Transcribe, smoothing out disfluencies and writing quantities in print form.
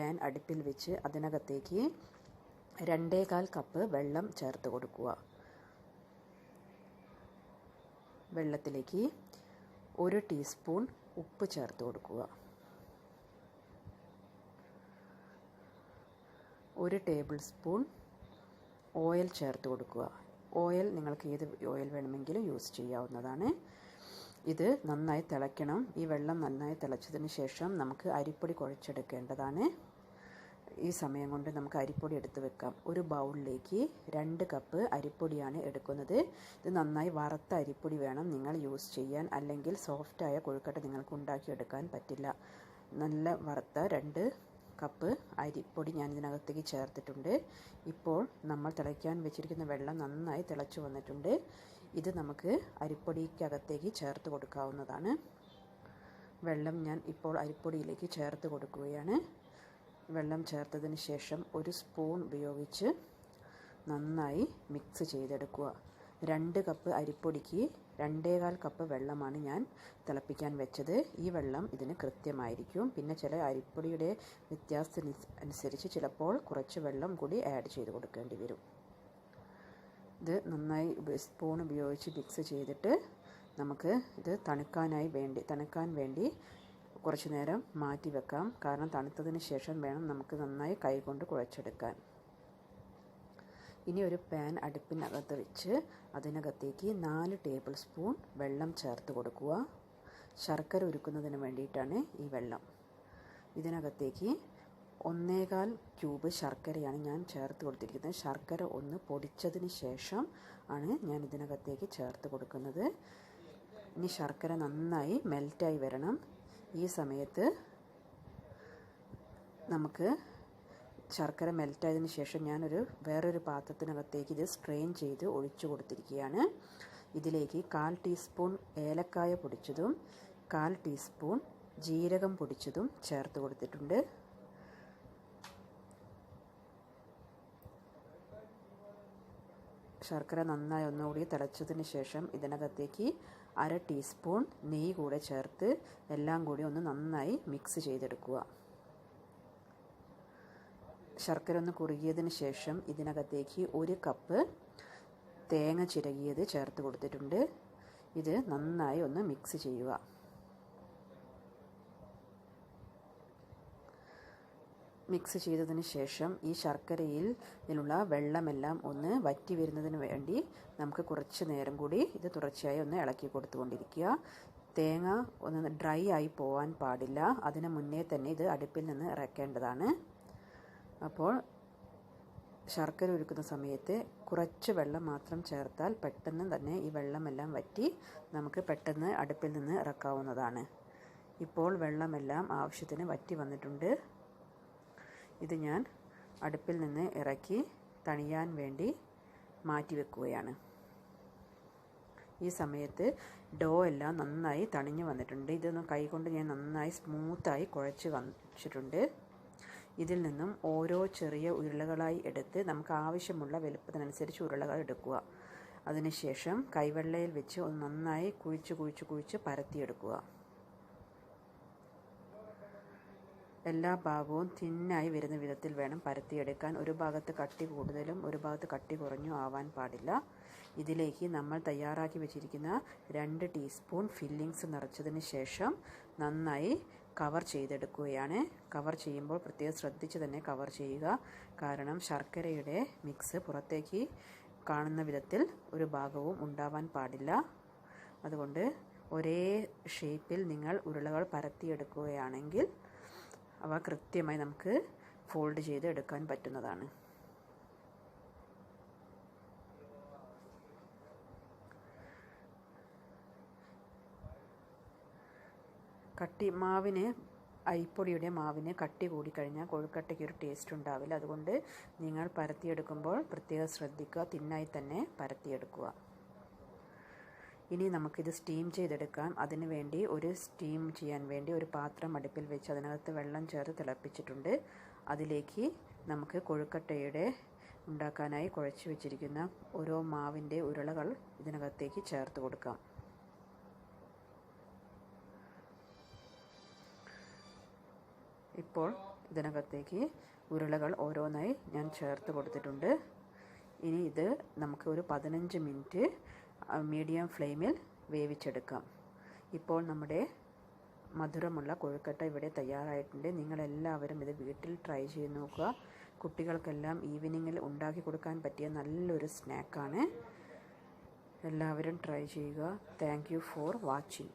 Pan അടുപ്പിൽ വെച്ച് അതിനകത്തേക്ക് 2.25 കപ്പ് വെള്ളം ചേർത്ത് കൊടുക്കുക. വെള്ളത്തിലേക്ക് 1 ടീസ്പൂൺ ഉപ്പ് ചേർത്ത് കൊടുക്കുക. 1 ടേബിൾ സ്പൂൺ ഓയിൽ ചേർത്ത് കൊടുക്കുക. ഓയിൽ നിങ്ങൾക്ക് ഏത് ഓയിൽ വേണമെങ്കിലും യൂസ് ചെയ്യാവുന്നതാണ്. ഇത് നന്നായി തിളയ്ക്കണം. ഈ വെള്ളം നന്നായി തിളച്ചതിന് ശേഷം നമുക്ക് അരിപ്പൊടി കുഴച്ചെടുക്കേണ്ടതാണ്. ഈ സമയം കൊണ്ട് നമുക്ക് അരിപ്പൊടി എടുത്ത് വെക്കാം. ഒരു ബൗളിലേക്ക് 2 കപ്പ് അരിപ്പൊടിയാണ് എടുക്കുന്നത്. ഇത് നന്നായി വറുത്ത അരിപ്പൊടി വേണം നിങ്ങൾ യൂസ് ചെയ്യാൻ, അല്ലെങ്കിൽ സോഫ്റ്റായ കൊഴുക്കട്ട നിങ്ങൾക്ക് ഉണ്ടാക്കിയെടുക്കാൻ പറ്റില്ല. നല്ല വറുത്ത 2 കപ്പ് അരിപ്പൊടി ഞാൻ ഇതിനകത്തേക്ക് ചേർത്തിട്ടുണ്ട്. ഇപ്പോൾ നമ്മൾ തിളയ്ക്കാൻ വെച്ചിരിക്കുന്ന വെള്ളം നന്നായി തിളച്ചു വന്നിട്ടുണ്ട്. ഇത് നമുക്ക് അരിപ്പൊടിക്കകത്തേക്ക് ചേർത്ത് കൊടുക്കാവുന്നതാണ്. വെള്ളം ഞാൻ ഇപ്പോൾ അരിപ്പൊടിയിലേക്ക് ചേർത്ത് കൊടുക്കുകയാണ്. വെള്ളം ചേർത്തതിന് ശേഷം 1 സ്പൂൺ ഉപയോഗിച്ച് നന്നായി മിക്സ് ചെയ്തെടുക്കുക. 2 കപ്പ് അരിപ്പൊടിക്ക് 2.25 കപ്പ് വെള്ളമാണ് ഞാൻ തിളപ്പിക്കാൻ വെച്ചത്. ഈ വെള്ളം ഇതിന് കൃത്യമായിരിക്കും. പിന്നെ ചില അരിപ്പൊടിയുടെ വ്യത്യാസത്തിനനുസരിച്ച് ചിലപ്പോൾ കുറച്ച് വെള്ളം കൂടി ആഡ് ചെയ്ത് കൊടുക്കേണ്ടി വരും. ഇത് നന്നായി സ്പൂൺ ഉപയോഗിച്ച് മിക്സ് ചെയ്തിട്ട് നമുക്ക് ഇത് തണുക്കാൻ വേണ്ടി കുറച്ച് നേരം മാറ്റി വെക്കാം. കാരണം തണുത്തതിന് ശേഷം വേണം നമുക്ക് നന്നായി കൈകൊണ്ട് കുഴച്ചെടുക്കാൻ. ഇനി ഒരു പാൻ അടുപ്പിനകത്ത് വെച്ച് അതിനകത്തേക്ക് 4 ടേബിൾ സ്പൂൺ വെള്ളം ചേർത്ത് കൊടുക്കുക. ശർക്കര ഉരുക്കുന്നതിന് വേണ്ടിയിട്ടാണ് ഈ വെള്ളം. ഇതിനകത്തേക്ക് 1.25 ക്യൂബ് ശർക്കരയാണ് ഞാൻ ചേർത്ത് കൊടുത്തിരിക്കുന്നത്. ശർക്കര ഒന്ന് പൊടിച്ചതിന് ശേഷം ആണ് ഞാൻ ഇതിനകത്തേക്ക് ചേർത്ത് കൊടുക്കുന്നത്. ഇനി ശർക്കര നന്നായി മെൽറ്റായി വരണം. ഈ സമയത്ത് നമുക്ക് ശർക്കര മെൽറ്റായതിന് ശേഷം ഞാനൊരു വേറൊരു പാത്രത്തിനകത്തേക്ക് ഇത് സ്ട്രെയിൻ ചെയ്ത് ഒഴിച്ചു കൊടുത്തിരിക്കുകയാണ്. ഇതിലേക്ക് 1/4 ടീസ്പൂൺ ഏലക്കായ പൊടിച്ചതും 1/4 ടീസ്പൂൺ ജീരകം പൊടിച്ചതും ചേർത്ത് കൊടുത്തിട്ടുണ്ട്. ശർക്കര നന്നായി ഒന്നുകൂടി തിളച്ചതിന് ശേഷം ഇതിനകത്തേക്ക് 1/2 ടീസ്പൂൺ നെയ്യ് കൂടെ ചേർത്ത് എല്ലാം കൂടി ഒന്ന് നന്നായി മിക്സ് ചെയ്തെടുക്കുക. ശർക്കര ഒന്ന് കുറുകിയതിന് ശേഷം ഇതിനകത്തേക്ക് 1 കപ്പ് തേങ്ങ ചിരകിയത് ചേർത്ത് കൊടുത്തിട്ടുണ്ട്. ഇത് നന്നായി ഒന്ന് മിക്സ് ചെയ്യുക. മിക്സ് ചെയ്തതിന് ശേഷം ഈ ശർക്കരയിലുള്ള വെള്ളമെല്ലാം ഒന്ന് വറ്റി വരുന്നതിന് വേണ്ടി നമുക്ക് കുറച്ച് നേരം കൂടി ഇത് തുടർച്ചയായി ഒന്ന് ഇളക്കി കൊടുത്തുകൊണ്ടിരിക്കുക. തേങ്ങ ഒന്ന് ഡ്രൈ ആയി പോകാൻ പാടില്ല. അതിന് മുന്നേ തന്നെ ഇത് അടുപ്പിൽ നിന്ന് ഇറക്കേണ്ടതാണ്. അപ്പോൾ ശർക്കര ഉരുക്കുന്ന സമയത്ത് കുറച്ച് വെള്ളം മാത്രം ചേർത്താൽ പെട്ടെന്ന് തന്നെ ഈ വെള്ളമെല്ലാം വറ്റി നമുക്ക് പെട്ടെന്ന് അടുപ്പിൽ നിന്ന് ഇറക്കാവുന്നതാണ്. ഇപ്പോൾ വെള്ളമെല്ലാം ആവശ്യത്തിന് വറ്റി വന്നിട്ടുണ്ട്. ഇത് ഞാൻ അടുപ്പിൽ നിന്ന് ഇറക്കി തണിയാൻ വേണ്ടി മാറ്റി വെക്കുകയാണ്. ഈ സമയത്ത് ഡോ എല്ലാം നന്നായി തണിഞ്ഞു വന്നിട്ടുണ്ട്. ഇതൊന്ന് കൈകൊണ്ട് ഞാൻ നന്നായി സ്മൂത്തായി കുഴച്ച് വച്ചിട്ടുണ്ട്. ഇതിൽ നിന്നും ഓരോ ചെറിയ ഉരുളകളായി എടുത്ത് നമുക്ക് ആവശ്യമുള്ള വലുപ്പത്തിനനുസരിച്ച് ഉരുളകൾ എടുക്കുക. അതിനുശേഷം കൈവെള്ളയിൽ വെച്ച് ഒന്ന് നന്നായി കുഴിച്ച് പരത്തിയെടുക്കുക. എല്ലാ ഭാഗവും തിന്നായി വരുന്ന വിധത്തിൽ വേണം പരത്തിയെടുക്കാൻ. ഒരു ഭാഗത്ത് കട്ടി കൂടുതലും ഒരു ഭാഗത്ത് കട്ടി കുറഞ്ഞു ആവാൻ പാടില്ല. ഇതിലേക്ക് നമ്മൾ തയ്യാറാക്കി വെച്ചിരിക്കുന്ന 2 ടീസ്പൂൺ ഫില്ലിങ്സ് നിറച്ചതിന് ശേഷം നന്നായി കവർ ചെയ്തെടുക്കുകയാണ്. കവർ ചെയ്യുമ്പോൾ പ്രത്യേകം ശ്രദ്ധിച്ച് തന്നെ കവർ ചെയ്യുക. കാരണം ശർക്കരയുടെ മിക്സ് പുറത്തേക്ക് കാണുന്ന വിധത്തിൽ ഒരു ഭാഗവും ഉണ്ടാവാൻ പാടില്ല. അതുകൊണ്ട് ഒരേ ഷേപ്പിൽ നിങ്ങൾ ഉരുളകൾ പരത്തിയെടുക്കുകയാണെങ്കിൽ അവ കൃത്യമായി നമുക്ക് ഫോൾഡ് ചെയ്ത് എടുക്കാൻ പറ്റുന്നതാണ്. അരിപ്പൊടിയുടെ മാവിന് കട്ടി കൂടിക്കഴിഞ്ഞാൽ കൊഴുക്കട്ടയ്ക്ക് ഒരു ടേസ്റ്റ് ഉണ്ടാവില്ല. അതുകൊണ്ട് നിങ്ങൾ പരത്തിയെടുക്കുമ്പോൾ പ്രത്യേകം ശ്രദ്ധിക്കുക. തിന്നായി തന്നെ പരത്തിയെടുക്കുക. ഇനി നമുക്കിത് സ്റ്റീം ചെയ്തെടുക്കാം. അതിന് വേണ്ടി സ്റ്റീം ചെയ്യാൻ വേണ്ടി ഒരു പാത്രം അടുപ്പിൽ വെച്ച് അതിനകത്ത് വെള്ളം ചേർത്ത് തിളപ്പിച്ചിട്ടുണ്ട്. അതിലേക്ക് നമുക്ക് കൊഴുക്കട്ടയുടെ ഉണ്ടാക്കാനായി കുഴച്ച് വെച്ചിരിക്കുന്ന ഓരോ മാവിൻ്റെ ഉരുളകൾ ഇതിനകത്തേക്ക് ചേർത്ത് കൊടുക്കാം. ഇപ്പോൾ ഇതിനകത്തേക്ക് ഉരുളകൾ ഓരോന്നായി ഞാൻ ചേർത്ത് കൊടുത്തിട്ടുണ്ട്. ഇനി ഇത് നമുക്ക് ഒരു 15 മിനിറ്റ് മീഡിയം ഫ്ലെയിമിൽ വേവിച്ചെടുക്കാം. ഇപ്പോൾ നമ്മുടെ മധുരമുള്ള കൊഴുക്കട്ട ഇവിടെ തയ്യാറായിട്ടുണ്ട്. നിങ്ങളെല്ലാവരും ഇത് വീട്ടിൽ ട്രൈ ചെയ്ത് നോക്കുക. കുട്ടികൾക്കെല്ലാം ഈവനിങ്ങിൽ ഉണ്ടാക്കി കൊടുക്കാൻ പറ്റിയ നല്ലൊരു സ്നാക്കാണ്. എല്ലാവരും ട്രൈ ചെയ്യുക. Thank you for watching.